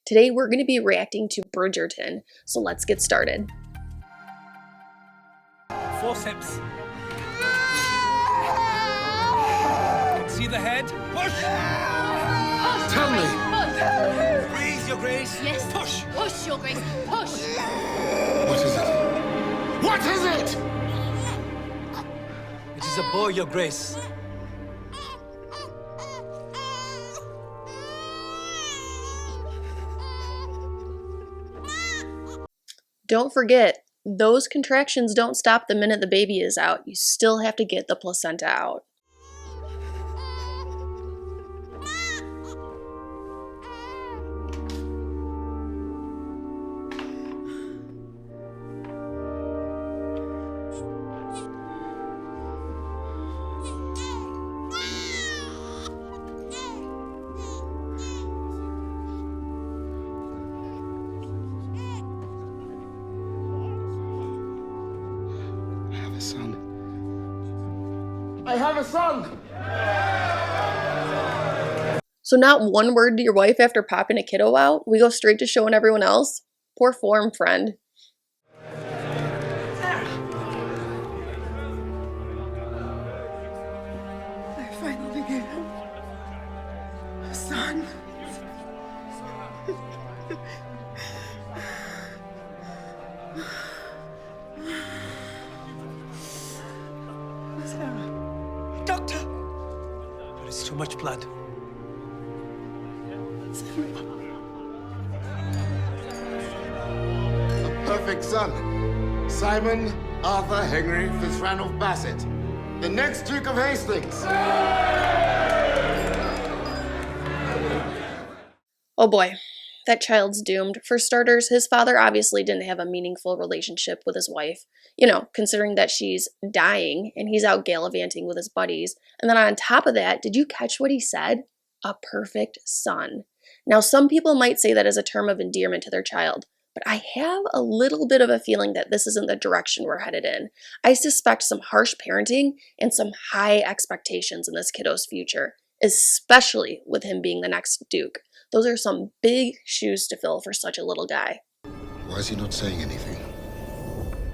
Today we're going to be reacting to Bridgerton, so let's get started. Forceps. See the head? Push! Tell me! Push! Breathe, Your Grace! Yes! Push! Push, Your Grace! Push! What is it? What is it? It is a boy, Your Grace. Don't forget, those contractions don't stop the minute the baby is out. You still have to get the placenta out. I have a son! So not one word to your wife after popping a kiddo out? We go straight to showing everyone else? Poor form, friend. I finally get a son. Sarah. Doctor! There is too much blood. A perfect son. Simon Arthur Henry Fitzranulph Bassett, the next Duke of Hastings. Oh boy, that child's doomed. For starters, his father obviously didn't have a meaningful relationship with his wife, considering that she's dying and he's out gallivanting with his buddies. And then on top of that, did you catch what he said? A perfect son. Now, some people might say that as a term of endearment to their child, but I have a little bit of a feeling that this isn't the direction we're headed in. I suspect some harsh parenting and some high expectations in this kiddo's future, especially with him being the next Duke. Those are some big shoes to fill for such a little guy. Why is he not saying anything?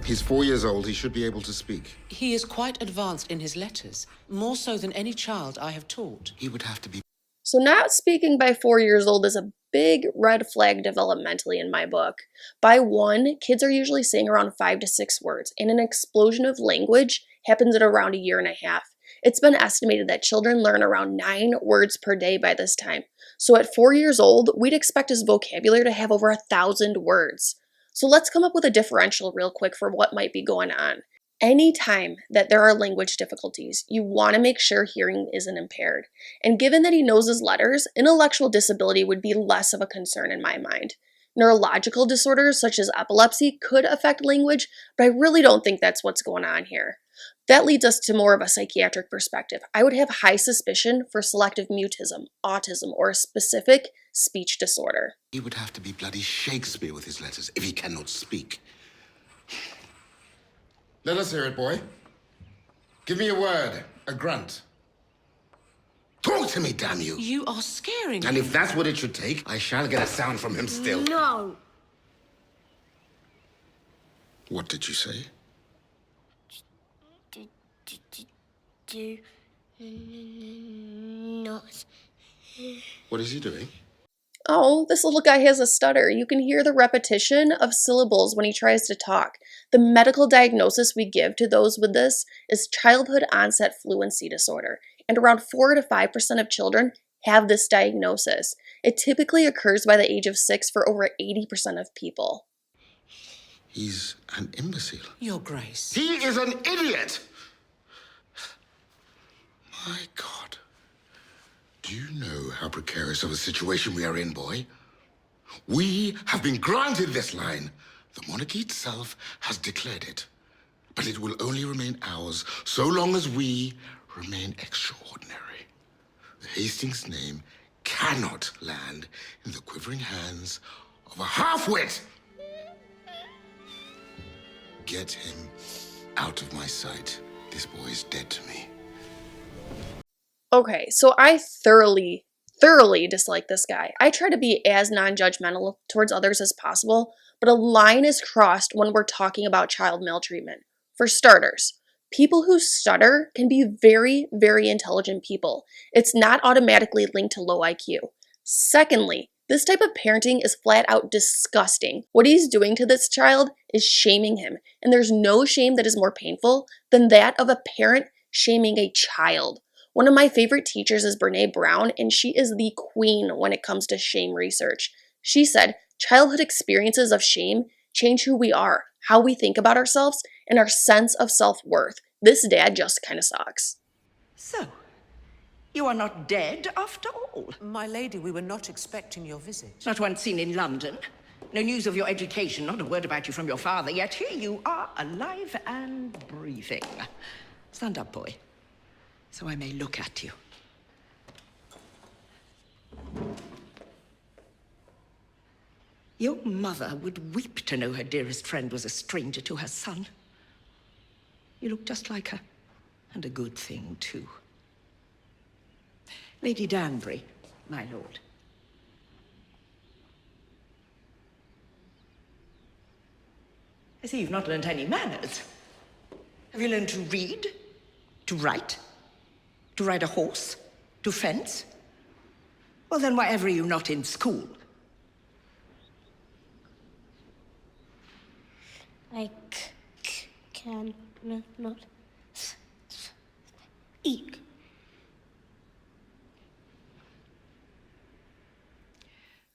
He's 4 years old. He should be able to speak. He is quite advanced in his letters, more so than any child I have taught. He would have to be... So not speaking by 4 years old is a big red flag developmentally in my book. By 1, kids are usually saying around 5 to 6 words, and an explosion of language happens at around 1.5 years. It's been estimated that children learn around 9 words per day by this time. So at 4 years old, we'd expect his vocabulary to have over 1,000 words. So let's come up with a differential real quick for what might be going on. Anytime that there are language difficulties, you want to make sure hearing isn't impaired. And given that he knows his letters, intellectual disability would be less of a concern in my mind. Neurological disorders such as epilepsy could affect language, but I really don't think that's what's going on here. That leads us to more of a psychiatric perspective. I would have high suspicion for selective mutism, autism, or a specific speech disorder. He would have to be bloody Shakespeare with his letters if he cannot speak. Let us hear it, boy. Give me a word, a grunt. Talk to me, damn you! You are scaring me. And if that's what it should take, I shall get a sound from him still. No! What did you say? Do not. What is he doing? Oh, this little guy has a stutter. You can hear the repetition of syllables when he tries to talk. The medical diagnosis we give to those with this is childhood onset fluency disorder, and around 4 to 5% of children have this diagnosis. It typically occurs by the age of 6 for over 80% of people. He's an imbecile. Your Grace. He is an idiot! My God. Do you know how precarious of a situation we are in, boy? We have been granted this line. The monarchy itself has declared it. But it will only remain ours so long as we remain extraordinary. The Hastings name cannot land in the quivering hands of a half-wit. Get him out of my sight. This boy is dead to me. Okay, so I thoroughly thoroughly dislike this guy. I try to be as non-judgmental towards others as possible, but a line is crossed when we're talking about child maltreatment. For starters, people who stutter can be very, very intelligent people. It's not automatically linked to low IQ. Secondly, this type of parenting is flat out disgusting. What he's doing to this child is shaming him, and there's no shame that is more painful than that of a parent shaming a child. One of my favorite teachers is Brene Brown, and she is the queen when it comes to shame research. She said, childhood experiences of shame change who we are, how we think about ourselves, and our sense of self-worth. This dad just kind of sucks. So, you are not dead after all? My lady, we were not expecting your visit. Not once seen in London. No news of your education, not a word about you from your father, yet here you are, alive and breathing. Stand up, boy, so I may look at you. Your mother would weep to know her dearest friend was a stranger to her son. You look just like her, and a good thing, too. Lady Danbury, my lord. I see you've not learnt any manners. Have you learned to read? To write? To ride a horse? To fence? Well, then why ever are you not in school? I can not eat.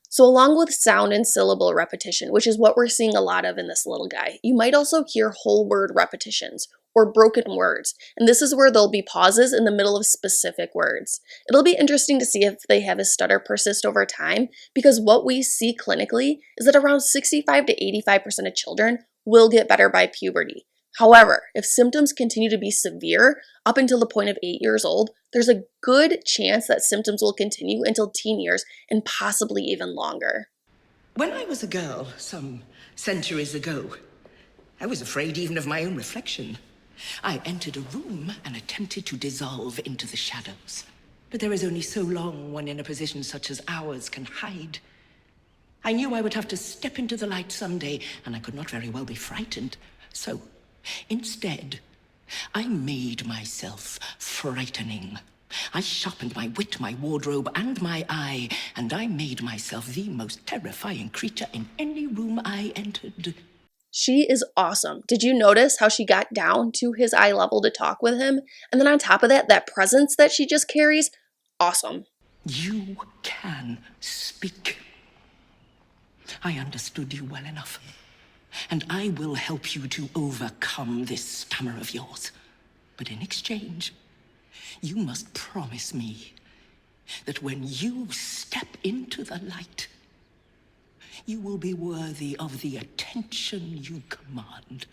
So along with sound and syllable repetition, which is what we're seeing a lot of in this little guy, you might also hear whole word repetitions or broken words. And this is where there'll be pauses in the middle of specific words. It'll be interesting to see if they have his stutter persist over time, because what we see clinically is that around 65 to 85% of children will get better by puberty. However, if symptoms continue to be severe up until the point of 8 years old, there's a good chance that symptoms will continue until teen years and possibly even longer. When I was a girl, some centuries ago, I was afraid even of my own reflection. I entered a room and attempted to dissolve into the shadows. But there is only so long one in a position such as ours can hide. I knew I would have to step into the light someday, and I could not very well be frightened. So, instead, I made myself frightening. I sharpened my wit, my wardrobe, and my eye, and I made myself the most terrifying creature in any room I entered. She is awesome. Did you notice how she got down to his eye level to talk with him? And then on top of that, that presence that she just carries, awesome. You can speak. I understood you well enough. And I will help you to overcome this stammer of yours. But in exchange, you must promise me that when you step into the light, you will be worthy of the attention you command.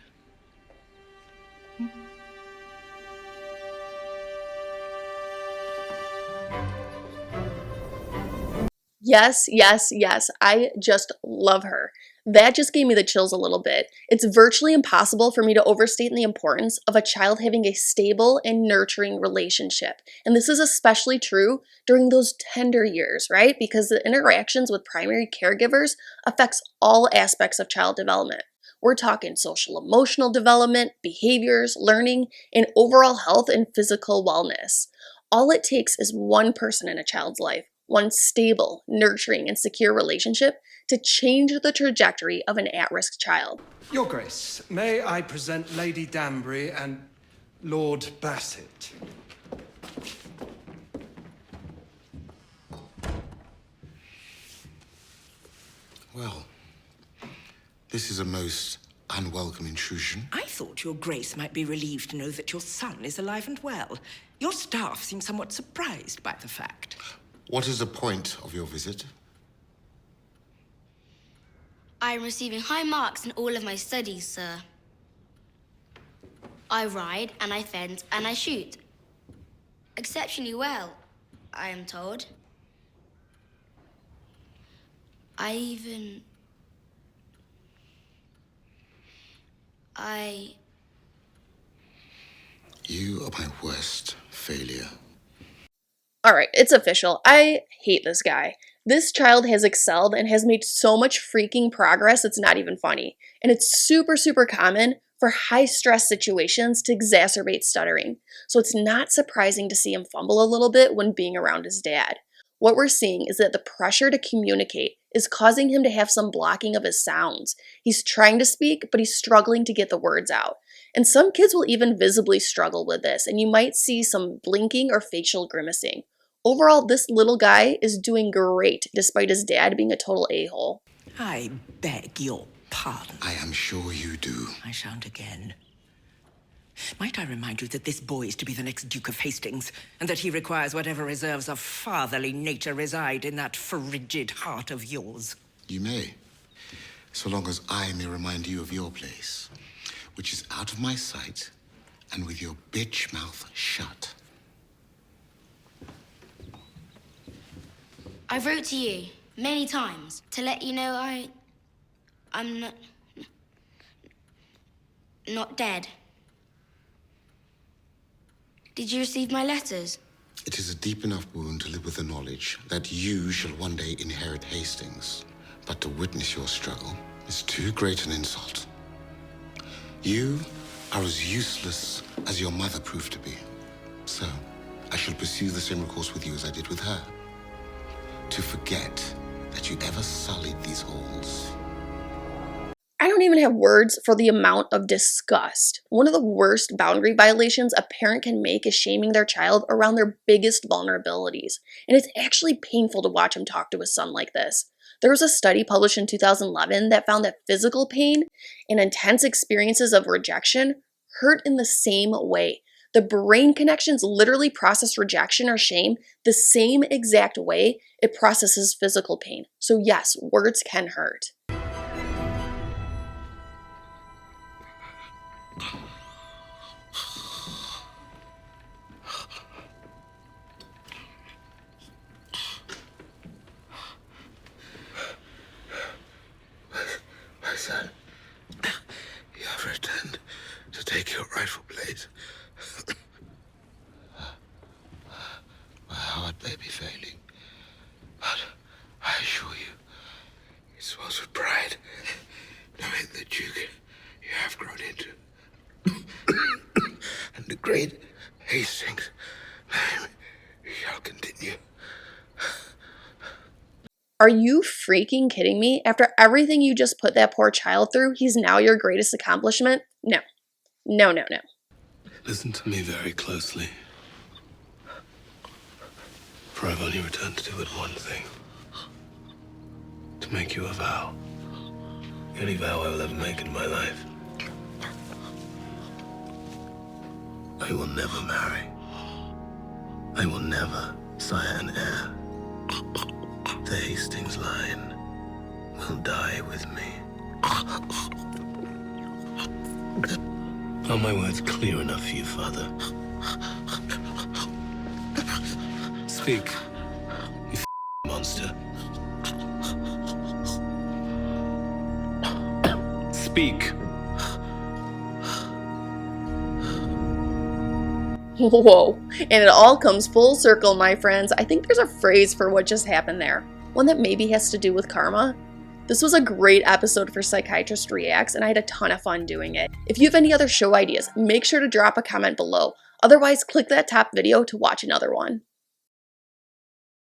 Yes, yes, yes. I just love her. That just gave me the chills a little bit. It's virtually impossible for me to overstate the importance of a child having a stable and nurturing relationship. And this is especially true during those tender years, right? Because the interactions with primary caregivers affects all aspects of child development. We're talking social emotional development, behaviors, learning, and overall health and physical wellness. All it takes is one person in a child's life, one stable, nurturing, and secure relationship to change the trajectory of an at-risk child. Your Grace, may I present Lady Danbury and Lord Bassett? Well, this is a most unwelcome intrusion. I thought your Grace might be relieved to know that your son is alive and well. Your staff seem somewhat surprised by the fact. What is the point of your visit? I am receiving high marks in all of my studies, sir. I ride, and I fence, and I shoot. Exceptionally well, I am told. You are my worst failure. Alright, it's official. I hate this guy. This child has excelled and has made so much freaking progress, it's not even funny. And it's super, super common for high stress situations to exacerbate stuttering. So it's not surprising to see him fumble a little bit when being around his dad. What we're seeing is that the pressure to communicate is causing him to have some blocking of his sounds. He's trying to speak, but he's struggling to get the words out. And some kids will even visibly struggle with this, and you might see some blinking or facial grimacing. Overall, this little guy is doing great, despite his dad being a total a-hole. I beg your pardon. I am sure you do. I shan't again. Might I remind you that this boy is to be the next Duke of Hastings, and that he requires whatever reserves of fatherly nature reside in that frigid heart of yours? You may, so long as I may remind you of your place, which is out of my sight and with your bitch mouth shut. I wrote to you many times to let you know I'm not dead. Did you receive my letters? It is a deep enough wound to live with the knowledge that you shall one day inherit Hastings. But to witness your struggle is too great an insult. You are as useless as your mother proved to be. So, I shall pursue the same course with you as I did with her. To forget that you ever sullied these halls. I don't even have words for the amount of disgust. One of the worst boundary violations a parent can make is shaming their child around their biggest vulnerabilities. And it's actually painful to watch him talk to his son like this. There was a study published in 2011 that found that physical pain and intense experiences of rejection hurt in the same way. The brain connections literally process rejection or shame the same exact way it processes physical pain. So yes, words can hurt. My son, you have returned to take your rightful place. My heart may be failing, but I assure you, it swells with pride, knowing the Duke you have grown into. And the great Hastings' name shall continue. Are you freaking kidding me? After everything you just put that poor child through, he's now your greatest accomplishment? No. No, no, no. Listen to me very closely. For I've only returned to do but one thing. To make you a vow. The only vow I will ever make in my life. I will never marry. I will never sire an heir. The Hastings line will die with me. Are my words clear enough for you, Father? Speak, you monster. Speak. Whoa, and it all comes full circle, my friends. I think there's a phrase for what just happened there. One that maybe has to do with karma. This was a great episode for Psychiatrist Reacts, and I had a ton of fun doing it. If you have any other show ideas, make sure to drop a comment below. Otherwise, click that top video to watch another one.